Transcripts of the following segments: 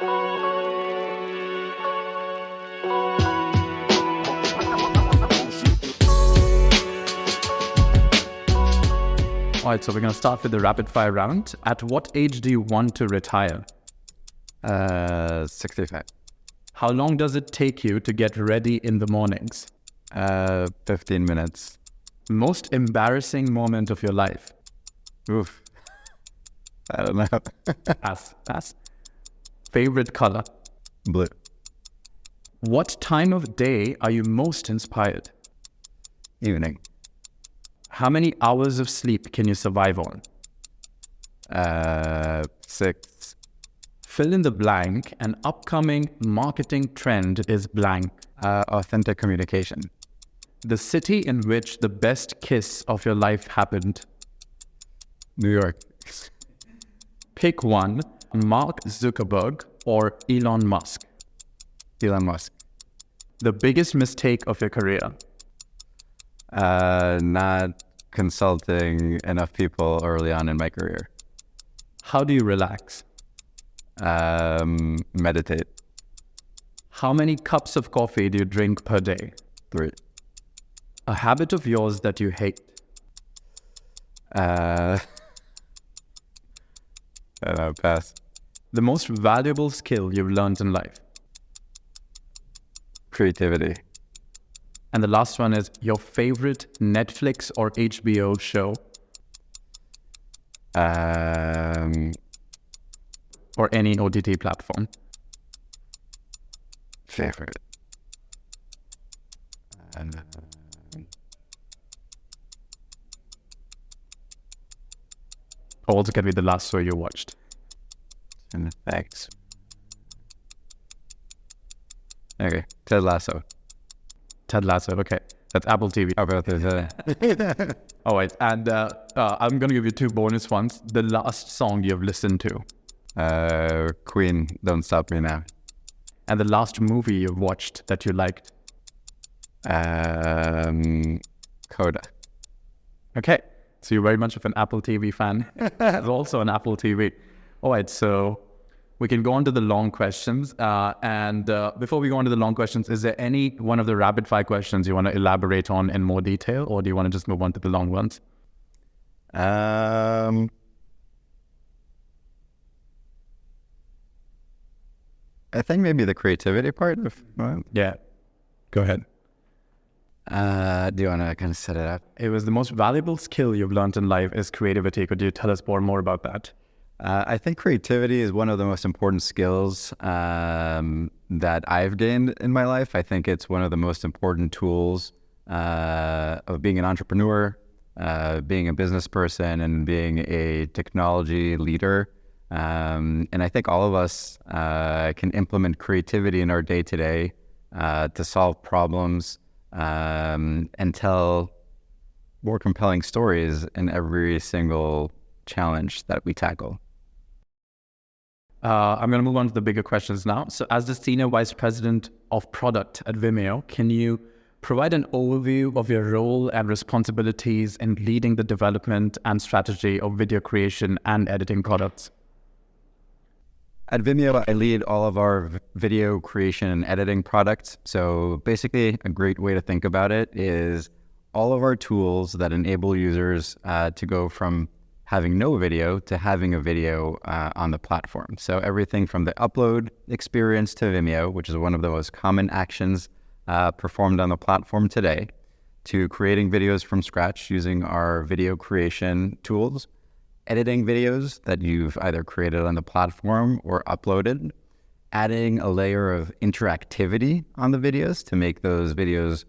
All right, so we're going to start with the rapid fire round. At what age do you want to retire? 65. How long does it take you to get ready in the mornings? 15 minutes. Most embarrassing moment of your life? Oof. I don't know. Pass. Favorite color? Blue. What time of day are you most inspired? Evening. How many hours of sleep can you survive on? 6. Fill in the blank. An upcoming marketing trend is blank. Authentic communication. The city in which the best kiss of your life happened. New York. Pick one, Mark Zuckerberg or Elon Musk. Elon Musk. The biggest mistake of your career. Not consulting enough people early on in my career. How do you relax? Meditate. How many cups of coffee do you drink per day? 3. A habit of yours that you hate. I don't know, pass. The most valuable skill you've learned in life. Creativity. And the last one is your favorite Netflix or HBO show or any OTT platform. Favorite. Also can be the last show you watched. And effects. Okay, Ted Lasso. Ted Lasso, okay. That's Apple TV. How about this? All right, and I'm going to give you 2 bonus ones. The last song you've listened to. Queen, Don't Stop Me Now. And the last movie you've watched that you liked. Coda. Okay, so you're very much of an Apple TV fan. There's also an Apple TV. All right, so we can go on to the long questions. And before we go on to the long questions, is there any one of the rapid fire questions you want to elaborate on in more detail, or do you want to just move on to the long ones? I think maybe the creativity part. Yeah, go ahead. Do you want to kind of set it up? It was the most valuable skill you've learned in life is creativity. Could you tell us more about that? I think creativity is one of the most important skills that I've gained in my life. I think it's one of the most important tools of being an entrepreneur, being a business person, and being a technology leader. And I think all of us can implement creativity in our day-to-day to solve problems and tell more compelling stories in every single challenge that we tackle. I'm going to move on to the bigger questions now. So as the Senior Vice President of Product at Vimeo, can you provide an overview of your role and responsibilities in leading the development and strategy of video creation and editing products? At Vimeo, I lead all of our video creation and editing products. So basically, a great way to think about it is all of our tools that enable users to go from having no video to having a video on the platform. So everything from the upload experience to Vimeo, which is one of the most common actions performed on the platform today, to creating videos from scratch using our video creation tools, editing videos that you've either created on the platform or uploaded, adding a layer of interactivity on the videos to make those videos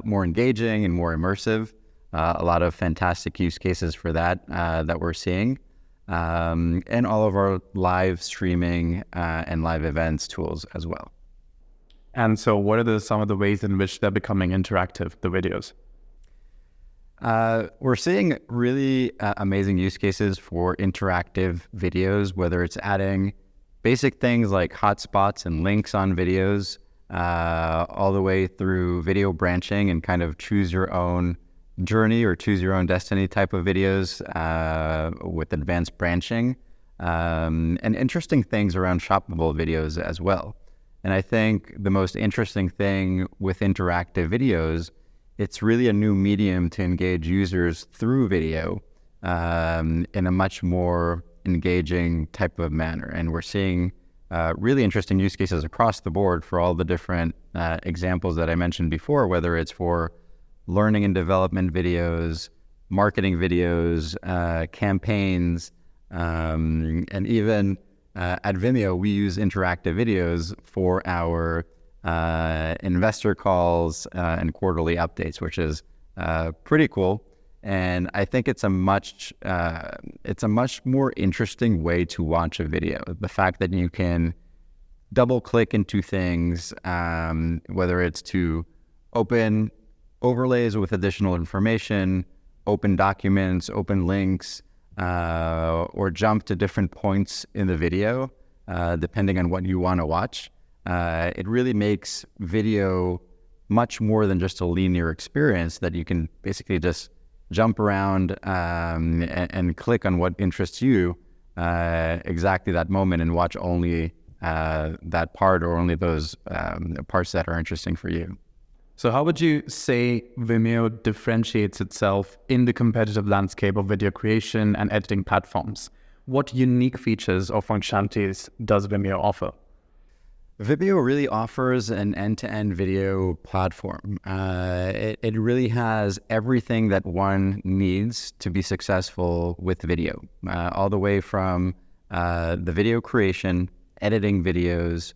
more engaging and more immersive. A lot of fantastic use cases for that that we're seeing. And all of our live streaming and live events tools as well. And so what are some of the ways in which they're becoming interactive, the videos? We're seeing really amazing use cases for interactive videos, whether it's adding basic things like hotspots and links on videos, all the way through video branching and kind of choose your own journey or choose your own destiny type of videos with advanced branching, and interesting things around shoppable videos as well. And I think the most interesting thing with interactive videos, it's really a new medium to engage users through video in a much more engaging type of manner. And we're seeing really interesting use cases across the board for all the different examples that I mentioned before, whether it's for learning and development videos, marketing videos, campaigns, and even at Vimeo, we use interactive videos for our investor calls and quarterly updates, which is pretty cool. And I think it's a much more interesting way to watch a video. The fact that you can double click into things, whether it's to open overlays with additional information, open documents, open links, or jump to different points in the video, depending on what you want to watch. It really makes video much more than just a linear experience that you can basically just jump around and click on what interests you exactly that moment and watch only that part or only those parts that are interesting for you. So how would you say Vimeo differentiates itself in the competitive landscape of video creation and editing platforms? What unique features or functionalities does Vimeo offer? Vimeo really offers an end-to-end video platform. It really has everything that one needs to be successful with video, all the way from the video creation, editing videos,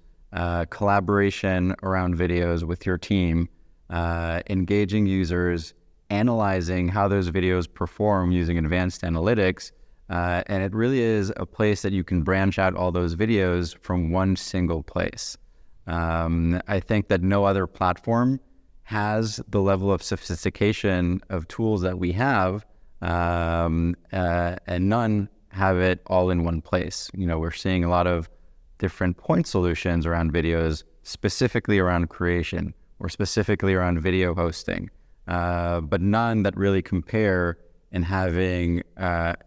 collaboration around videos with your team, engaging users, analyzing how those videos perform using advanced analytics. And it really is a place that you can branch out all those videos from one single place. I think that no other platform has the level of sophistication of tools that we have, and none have it all in one place. You know, we're seeing a lot of different point solutions around videos, specifically around creation or specifically around video hosting, but none that really compare in having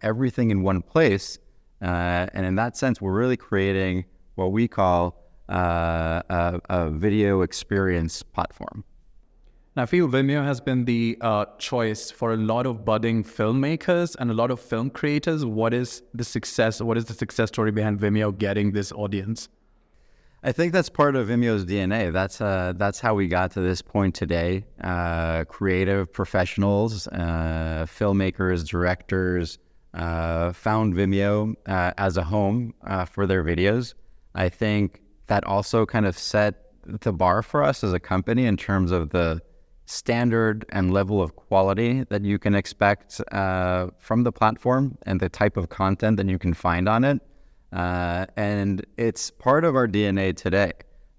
everything in one place. And in that sense, we're really creating what we call a video experience platform. Now, I feel Vimeo has been the choice for a lot of budding filmmakers and a lot of film creators. What is the success story behind Vimeo getting this audience? I think that's part of Vimeo's DNA. That's how we got to this point today. Creative professionals, filmmakers, directors found Vimeo as a home for their videos. I think that also kind of set the bar for us as a company in terms of the standard and level of quality that you can expect from the platform and the type of content that you can find on it. And it's part of our DNA today.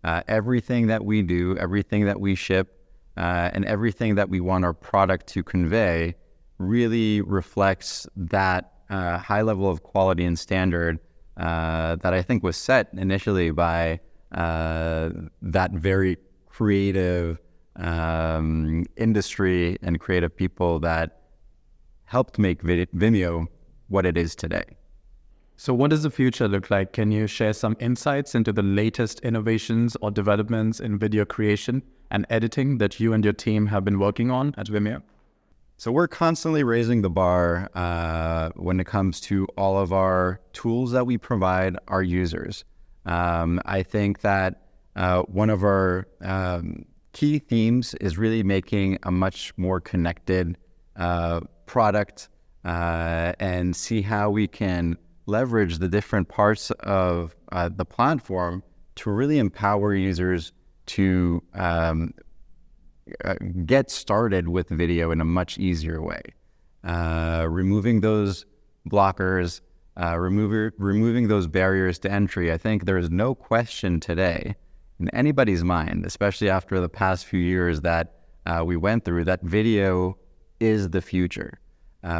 Everything that we do, everything that we ship, and everything that we want our product to convey really reflects that high level of quality and standard that I think was set initially by that very creative industry and creative people that helped make Vimeo what it is today. So what does the future look like? Can you share some insights into the latest innovations or developments in video creation and editing that you and your team have been working on at Vimeo? So we're constantly raising the bar when it comes to all of our tools that we provide our users. I think that one of our key themes is really making a much more connected product and see how we can leverage the different parts of the platform to really empower users to get started with video in a much easier way. Removing those blockers, removing those barriers to entry. I think there is no question today in anybody's mind, especially after the past few years that we went through, that video is the future.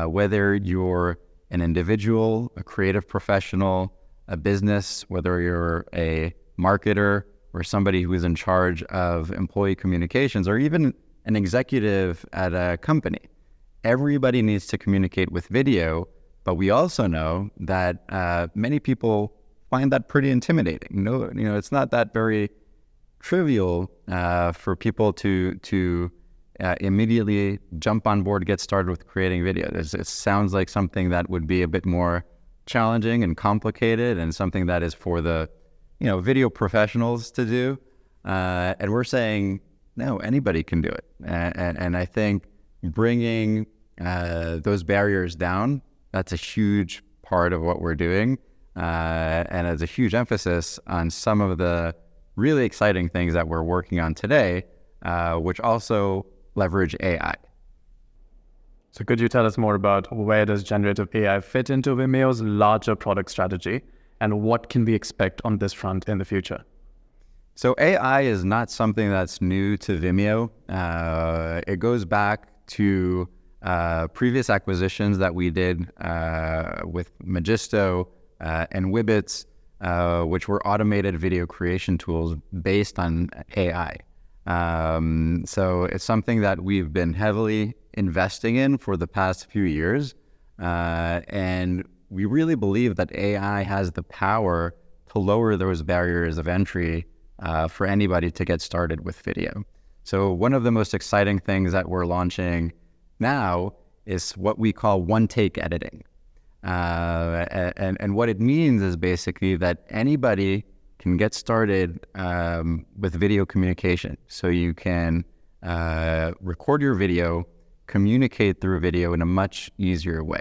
Whether you're an individual, a creative professional, a business, whether you're a marketer or somebody who is in charge of employee communications, or even an executive at a company, everybody needs to communicate with video but we also know that many people find that pretty intimidating. No, it's not that very trivial for people to immediately jump on board, get started with creating videos. It sounds like something that would be a bit more challenging and complicated, and something that is for the video professionals to do. And we're saying, no, anybody can do it. And I think bringing those barriers down, that's a huge part of what we're doing. And it's a huge emphasis on some of the really exciting things that we're working on today, which also leverage AI. So could you tell us more about where does generative AI fit into Vimeo's larger product strategy, and what can we expect on this front in the future? So AI is not something that's new to Vimeo. It goes back to previous acquisitions that we did with Magisto and Wibbitz, which were automated video creation tools based on AI. So it's something that we've been heavily investing in for the past few years. And we really believe that AI has the power to lower those barriers of entry for anybody to get started with video. So one of the most exciting things that we're launching now is what we call one-take editing. And what it means is basically that anybody can get started with video communication. So you can record your video, communicate through video in a much easier way.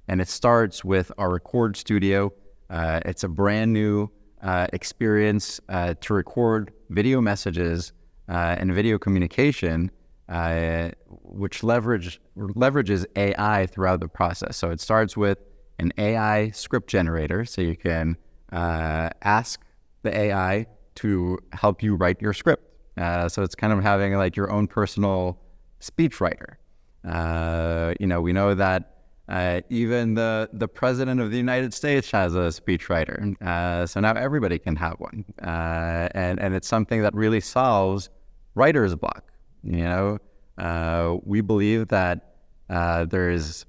And it starts with our Record Studio. It's a brand new experience to record video messages and video communication, which leverages AI throughout the process. So it starts with an AI script generator, so you can ask the AI to help you write your script. So it's kind of having like your own personal speechwriter. We know that even the president of the United States has a speechwriter. So now everybody can have one. And it's something that really solves writer's block. We believe that there's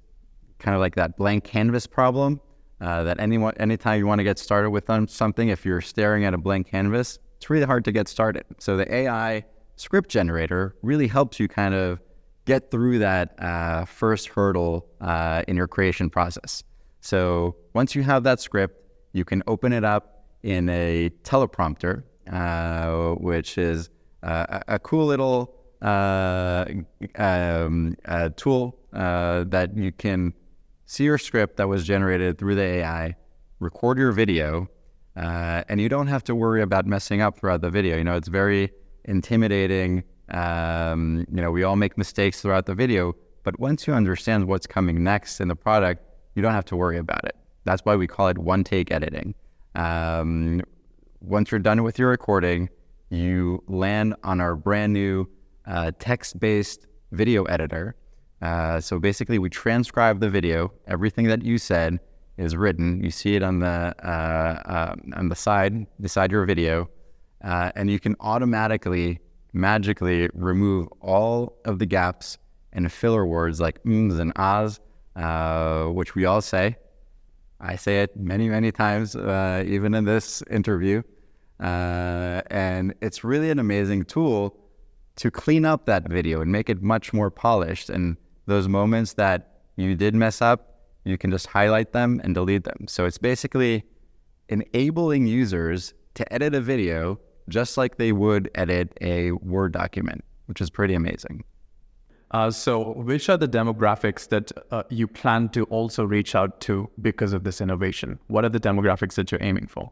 kind of like that blank canvas problem, that anytime you want to get started with something, if you're staring at a blank canvas, it's really hard to get started. So the AI script generator really helps you kind of get through that first hurdle in your creation process. So once you have that script, you can open it up in a teleprompter, which is a cool little tool that you can see your script that was generated through the AI, record your video, and you don't have to worry about messing up throughout the video. It's very intimidating. We all make mistakes throughout the video, but once you understand what's coming next in the product, you don't have to worry about it. That's why we call it one-take editing. Once you're done with your recording, you land on our brand new text-based video editor. So basically, we transcribe the video. Everything that you said is written. You see it on the side beside your video, and you can automatically, magically remove all of the gaps and filler words like ums and ahs, which we all say. I say it many, many times, even in this interview. And it's really an amazing tool to clean up that video and make it much more polished. And those moments that you did mess up, you can just highlight them and delete them. So it's basically enabling users to edit a video just like they would edit a Word document, which is pretty amazing. So which are the demographics that you plan to also reach out to because of this innovation? What are the demographics that you're aiming for?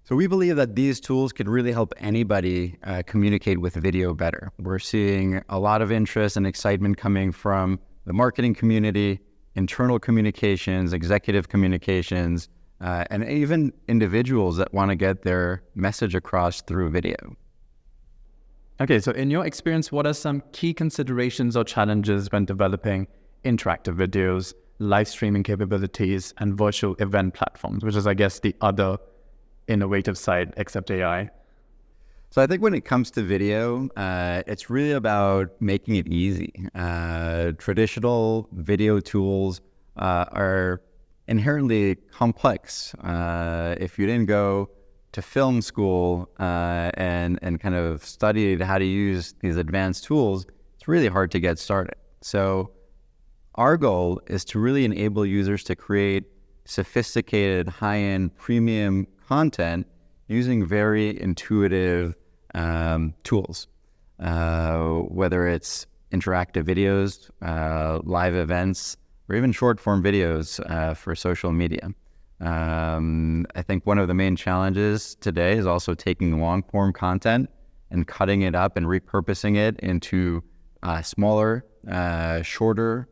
So we believe that these tools could really help anybody communicate with video better. We're seeing a lot of interest and excitement coming from the marketing community, internal communications, executive communications, and even individuals that want to get their message across through video. Okay, so in your experience, what are some key considerations or challenges when developing interactive videos, live streaming capabilities, and virtual event platforms, which is, I guess, the other innovative side except AI? So I think when it comes to video, it's really about making it easy. Traditional video tools are inherently complex. If you didn't go to film school and kind of studied how to use these advanced tools, it's really hard to get started. So our goal is to really enable users to create sophisticated, high-end, premium content using very intuitive tools, whether it's interactive videos, live events, or even short-form videos for social media. I think one of the main challenges today is also taking long-form content and cutting it up and repurposing it into smaller, shorter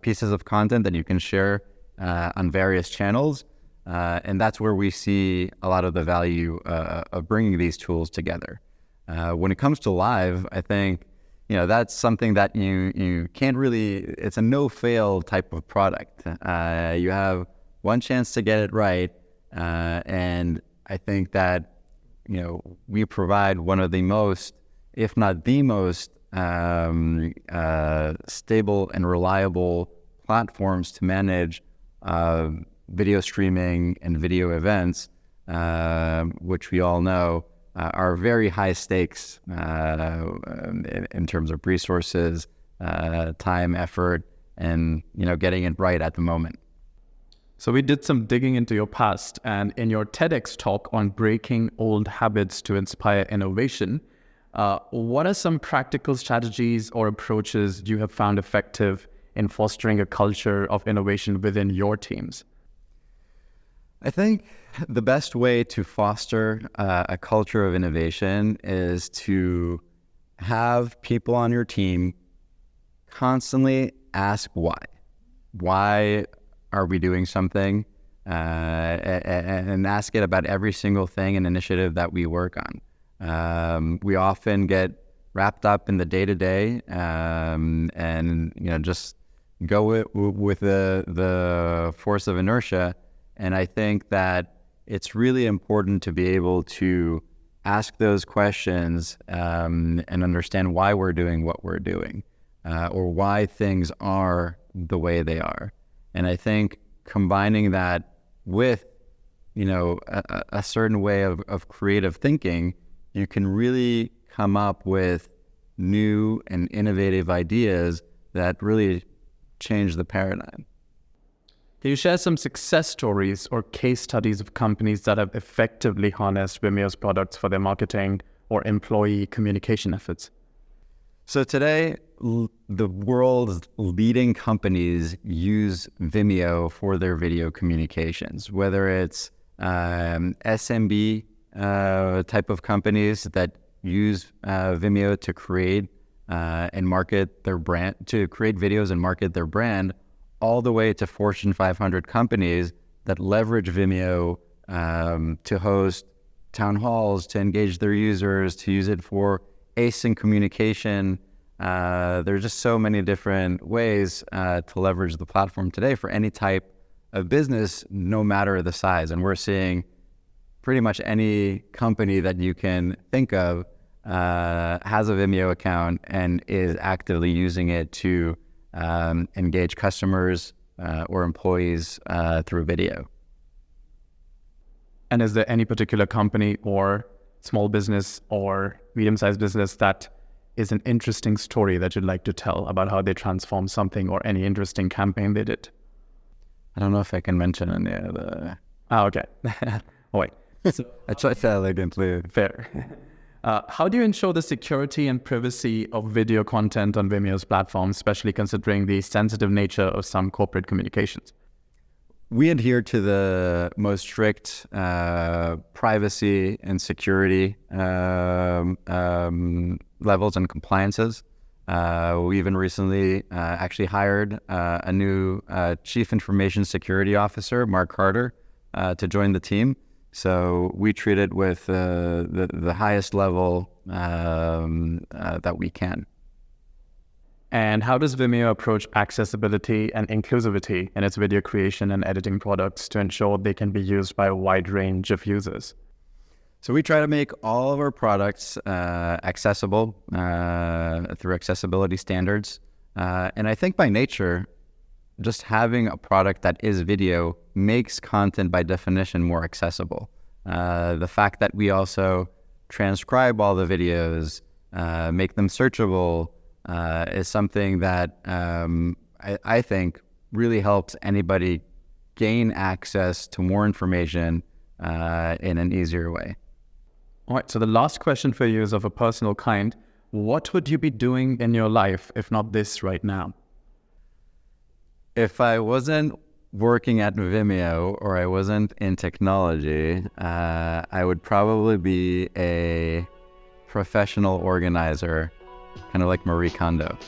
pieces of content that you can share on various channels. And that's where we see a lot of the value of bringing these tools together. When it comes to live, I think, that's something that you can't really, it's a no-fail type of product. You have one chance to get it right. And I think that, we provide one of the most, if not the most, stable and reliable platforms to manage video streaming and video events, which we all know are very high stakes in terms of resources, time, effort, and getting it right at the moment. So we did some digging into your past, and in your TEDx talk on breaking old habits to inspire innovation, what are some practical strategies or approaches you have found effective in fostering a culture of innovation within your teams? I think the best way to foster a culture of innovation is to have people on your team constantly ask why. Why are we doing something? And ask it about every single thing and initiative that we work on. We often get wrapped up in the day-to-day and just go with the force of inertia. And I think that it's really important to be able to ask those questions and understand why we're doing what we're doing, or why things are the way they are. And I think combining that with, a certain way of creative thinking, you can really come up with new and innovative ideas that really change the paradigm. Can you share some success stories or case studies of companies that have effectively harnessed Vimeo's products for their marketing or employee communication efforts? So today, the world's leading companies use Vimeo for their video communications, whether it's SMB type of companies that use Vimeo to create and market their brand, to create videos and market their brand, all the way to Fortune 500 companies that leverage Vimeo to host town halls, to engage their users, to use it for async communication. There's just so many different ways to leverage the platform today for any type of business, no matter the size. And we're seeing pretty much any company that you can think of has a Vimeo account and is actively using it to engage customers or employees through video. And is there any particular company or small business or medium-sized business that is an interesting story that you'd like to tell about how they transformed something or any interesting campaign they did? I don't know if I can mention any of the... Ah, okay. Oh, wait. So, I tried to elegantly. Fair. How do you ensure the security and privacy of video content on Vimeo's platform, especially considering the sensitive nature of some corporate communications? We adhere to the most strict privacy and security levels and compliances. We even recently actually hired a new Chief Information Security Officer, Mark Carter, to join the team. So we treat it with the highest level that we can. And how does Vimeo approach accessibility and inclusivity in its video creation and editing products to ensure they can be used by a wide range of users? So we try to make all of our products accessible through accessibility standards. And I think by nature, just having a product that is video makes content by definition more accessible. The fact that we also transcribe all the videos, make them searchable, is something that I think really helps anybody gain access to more information in an easier way. All right, so the last question for you is of a personal kind. What would you be doing in your life if not this right now? If I wasn't working at Vimeo or I wasn't in technology, I would probably be a professional organizer, kind of like Marie Kondo.